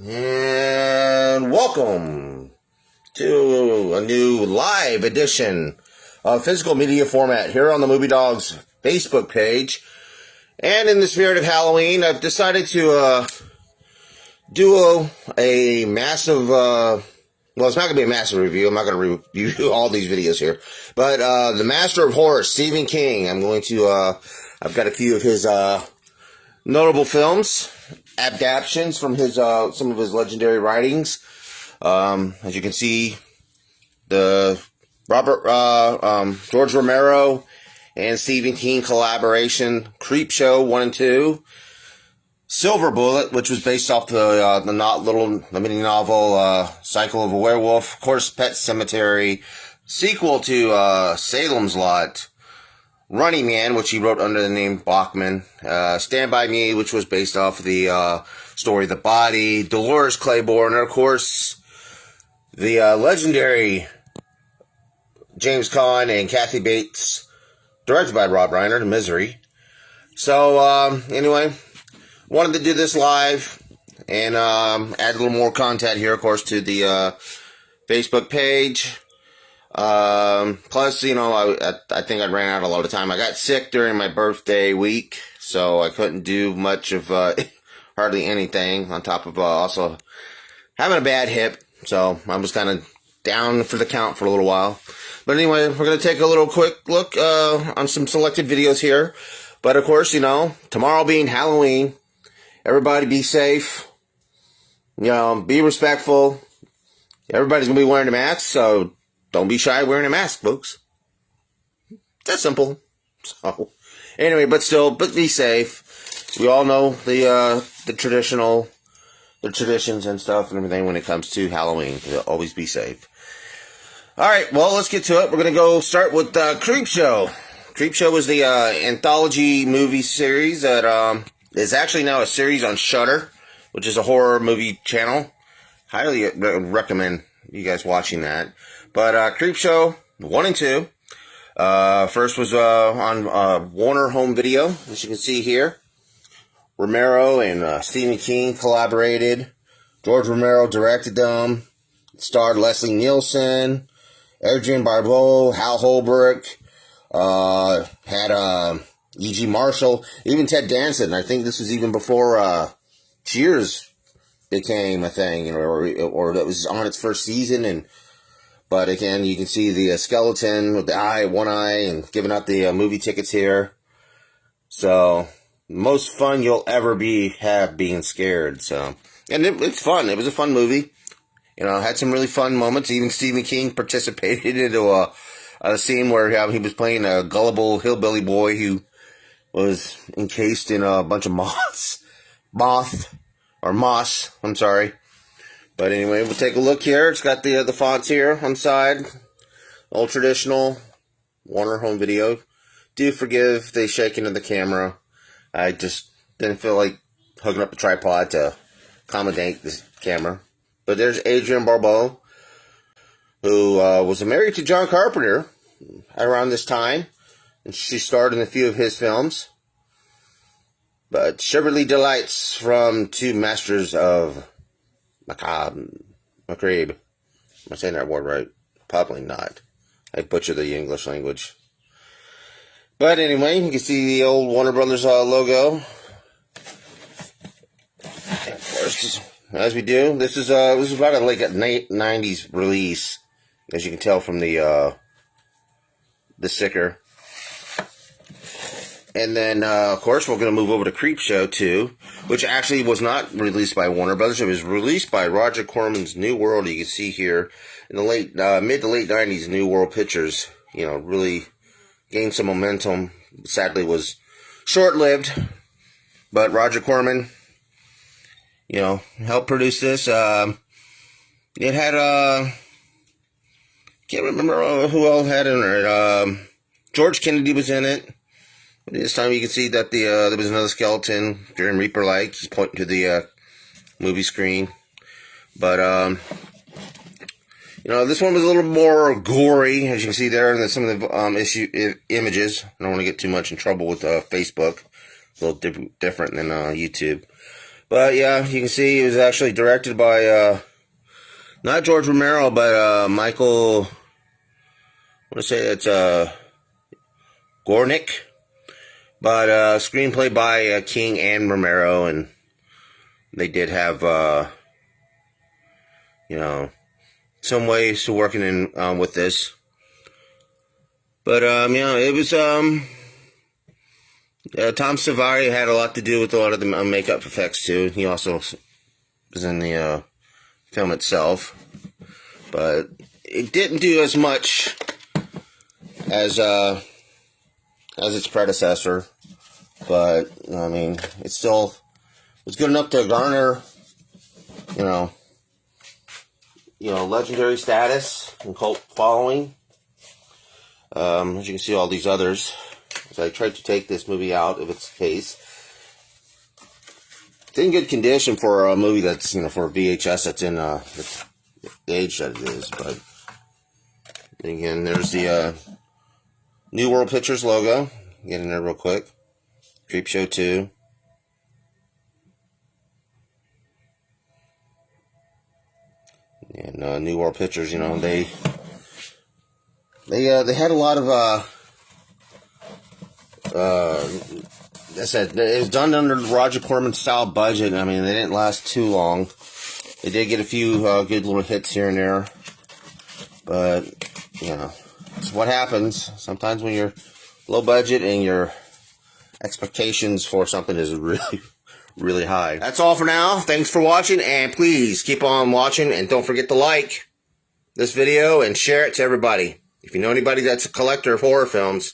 And welcome to a new live edition of Physical Media Format here on the Movie Dawgs Facebook page. And in the spirit of Halloween, I've decided to do a massive, well, it's not going to be a massive review. I'm not going to review all these videos here. But the master of horror, Stephen King, I'm going to, I've got a few of his notable films, adaptations from his some of his legendary writings. As you can see, the George Romero and Stephen King collaboration, Creepshow 1 and 2, Silver Bullet, which was based off the mini novel Cycle of a Werewolf, of course, Pet Sematary, sequel to Salem's Lot, Running Man, which he wrote under the name Bachman, Stand By Me, which was based off of the story The Body, Dolores Claiborne, and of course, the legendary James Caan and Kathy Bates, directed by Rob Reiner, The Misery. So, anyway, wanted to do this live and add a little more content here, of course, to the Facebook page. Plus, you know, I think I ran out a lot of time. I got sick during my birthday week, so I couldn't do much of, hardly anything, on top of, also having a bad hip, so I was kind of down for the count for a little while. But anyway, we're going to take a little quick look, on some selected videos here. But of course, you know, tomorrow being Halloween, everybody be safe, you know, be respectful. Everybody's going to be wearing a mask, so don't be shy wearing a mask, folks. That's simple. So, anyway, but be safe. We all know the traditions and stuff and everything when it comes to Halloween. Always be safe. All right, well, let's get to it. We're going to go start with Creepshow. Creepshow is the anthology movie series that is actually now a series on Shudder, which is a horror movie channel. Highly recommend you guys watching that. But Creepshow 1 and 2. First was on Warner Home Video, as you can see here. Romero and Stephen King collaborated. George Romero directed them. It starred Leslie Nielsen, Adrienne Barbeau, Hal Holbrook, had E.G. Marshall, even Ted Danson. I think this was even before Cheers became a thing, you know, or that was on its first season. But again, you can see the skeleton with the one eye, and giving out the movie tickets here. So, most fun you'll ever have being scared. So, and it's fun. It was a fun movie. You know, had some really fun moments. Even Stephen King participated into a scene where he was playing a gullible hillbilly boy who was encased in a bunch of moss. I'm sorry. But anyway, we'll take a look here. It's got the fonts here on the side. Old traditional Warner Home Video. Do forgive the shaking of the camera. I just didn't feel like hooking up the tripod to accommodate this camera. But there's Adrienne Barbeau, who was married to John Carpenter around this time. And she starred in a few of his films. But Cheverly Delights from two masters of macabre. Am I saying that word right? Probably not. I butcher the English language. But anyway, you can see the old Warner Brothers logo. And of course, as we do, this is about a 90s release, as you can tell from the sticker. And then, of course, we're going to move over to Creepshow 2, which actually was not released by Warner Brothers. It was released by Roger Corman's New World. You can see here in the mid to late 90s, New World Pictures, you know, really gained some momentum. Sadly, was short-lived, but Roger Corman, you know, helped produce this. It had, can't remember who else had in it. George Kennedy was in it. This time you can see that there was another skeleton during Reaper-like. He's pointing to the movie screen. But, you know, this one was a little more gory, as you can see there, and some of the images. I don't want to get too much in trouble with Facebook. It's a little different than YouTube. But yeah, you can see it was actually directed by not George Romero, but Michael. I want to say it's Gornick. But screenplay by King and Romero, and they did have some ways to working in with this. But it was Tom Savary had a lot to do with a lot of the makeup effects too. He also was in the film itself, but it didn't do as much as its predecessor. But I mean, it still was good enough to garner, legendary status and cult following. As you can see, all these others. As I tried to take this movie out of its case, it's in good condition for a movie that's for a VHS that's in the age that it is. But again, there's the New World Pictures logo. Get in there real quick. Creepshow 2. And New World Pictures, they had a lot of I said it was done under Roger Corman style budget. I mean, they didn't last too long. They did get a few good little hits here and there, but it's what happens sometimes when you're low budget and your expectations for something is really, really high. That's all for now. Thanks for watching, and please keep on watching, and don't forget to like this video and share it to everybody. If you know anybody that's a collector of horror films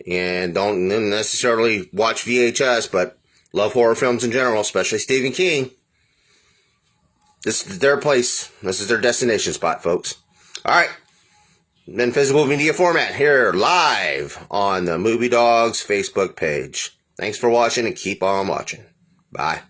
and don't necessarily watch VHS but love horror films in general, especially Stephen King, this is their place. This is their destination spot, folks. Alright. In physical media format here live on the Movie Dawgs Facebook page. Thanks for watching, and keep on watching. Bye.